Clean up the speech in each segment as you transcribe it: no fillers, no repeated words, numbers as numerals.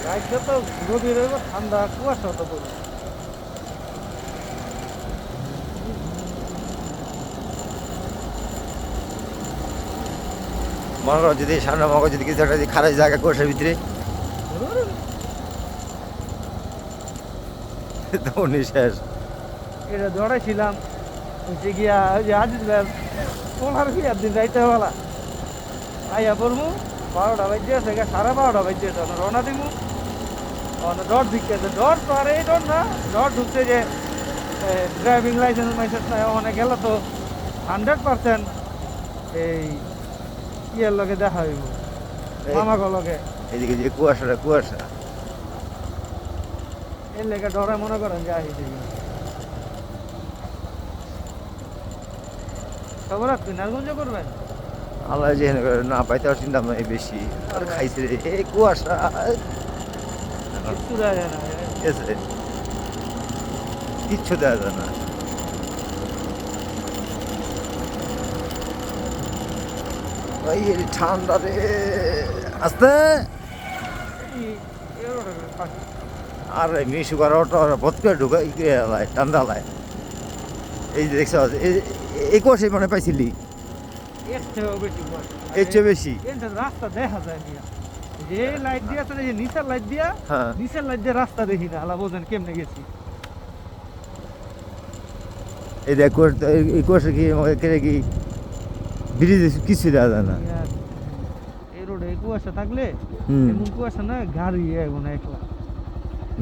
রাইতে তো গভীর হইব, ঠান্ডা কুয়াশা তো পড়বে। মনে করো যদি সামনে মনে করো যদি কিছু একটা খারাপ জায়গা কুয়াশার ভিতরে তখন শেষ। এটা দৌড়াইছিলাম হচ্ছে গিয়া ওই যে আজিজ ভাই 15 দিন রাইতে বেলা আইয়া পড়বো 12টা বাজে আছে, 12:30 বাজে আছে, রওনা দিব। ডর ঢুকতেছে, ডর তো আর এই ডর না, ডর ঢুকছে যে ড্রাইভিং লাইসেন্স মাইসেন্স নাই, ওখানে গেলে তো 100% এই ইয়ের লগে দেখা হইব, মামাগো লগে। এদিকে যে কুয়াশাটা কুয়াশা এর লেগে ডরে মনে করেন যে আসিছে। খবর আপনি নারগঞ্জ করবেন? আল্লাহ যে না পাইতে আর চিন্তা নাই বেশি আর খাইছে রে এই কুয়াশা কিচ্ছু দেওয়া যায় না। এসে কিচ্ছু দেওয়া যায় না। ভাই এই ঠান্ডা রে আস্তে আর মিশু করা অটো ভত করে ঢুকাই লাই ঠান্ডা লাই। এই যে দেখছ এই কুয়াশাই মানে পাইছিলি এর চেয়েও বেশি ভয়। এর চেয়ে বেশি। এটা রাস্তা দেখা যায় না, যে লাইট দিয়া আছে না, যে নিচের লাইট দিয়া, হ্যাঁ নিচের লাইট দিয়ে রাস্তা দেখি না, আলা বোঝেন কেমনে গেছি। এই দেখ এই কুয়াশা কি আমাকে কেড়ে কি ব্রিজে কিছু দেওয়া যায় না। এই রোডে কুয়াশা থাকলে হুম এমন কুয়াশা না, গাড়ি আইব না একলা,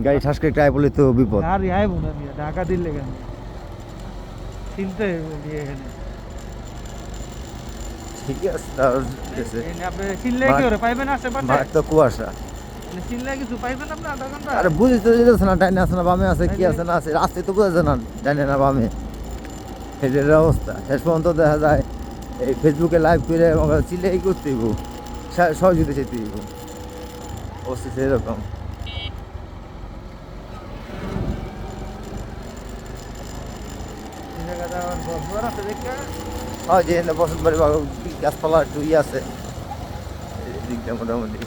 গাড়ি ঠাস করে ট্রাই বলে তো বিপদ। গাড়ি আইব না মিয়া, ঢাকা দিলে কেন চিনতে হইব দিয়ে এখানে। ঠিক আছে তার আছে আপনি চিনলে কি করে পাইবেন আশেপাশে? ভাই তো কুয়াশা চিনলে কিছু পাইবেন আপনি আধা ঘন্টা? আরে বুঝি তো যেতেছে না ডাইনে আছে না বামে আছে কি আছে না আছে রাস্তায় তো বোঝা যায় না ডাইনে না বামে। এটার অবস্থা শেষ পর্যন্ত দেখা যায় এই ফেসবুকে লাইভ করে চিলে এই করতে দিব সহযোগিতা যেতে দিব অবস্থা সেরকম। এই জায়গাটা আমার ঘর আছে দেখে। হয় যে বসত বাড়ি গাছপালা একটু ইয়ে আছে এই দিকটা মোটামুটি।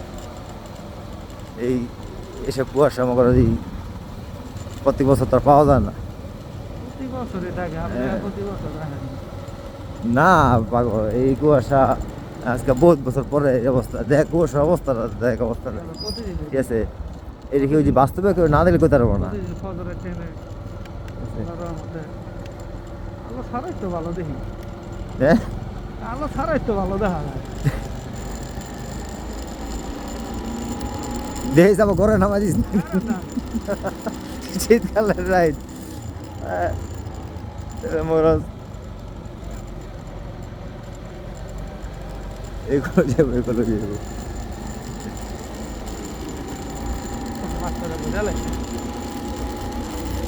এই এসব কুয়াশা মনে করো এই প্রতি বছর তো আর পাওয়া যায় না। প্রতি বছরে থাকে, আপনি হ্যাঁ। প্রতি বছর দেখেন। না পাগল এই কুয়াশা আজকে বহুত বছর পরে এই অবস্থা দেখ কুয়াশার অবস্থাটা দেখ অবস্থাটা প্রতিদিন ঠিক আছে। এটা কেউ যে বাস্তবে কেউ না দেখলে কোথায় পারবো না। প্রতিদিন ফজরের টাইমে আলোর মধ্যে আলো ছাড়াই তো ভালো দেখি, হ্যাঁ আলো ছাড়াই তো ভালো দেখা যায়। দেখে যাবো ঘরে নামাজিস না, না, শীতকালের রাইড মরজ এগুলো যাবো এগুলো যাবো। মাস্টারে বোঝা লাগে।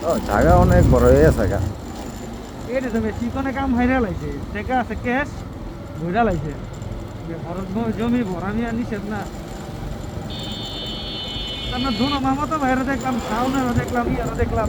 ও জায়গা অনেক বড় হয়ে গেছে গা। এটা তুমি চিকনে কাম হাইরা লাইছে, টাকা আছে ক্যাশ বুঝা লাইছে, ভরত জমি ভরা নিয়ে নিষেধ না। আপনার ধুনো মামা তো বাইরে দেখলাম, সাউনেরও দেখলাম, ইয়ারও দেখলাম।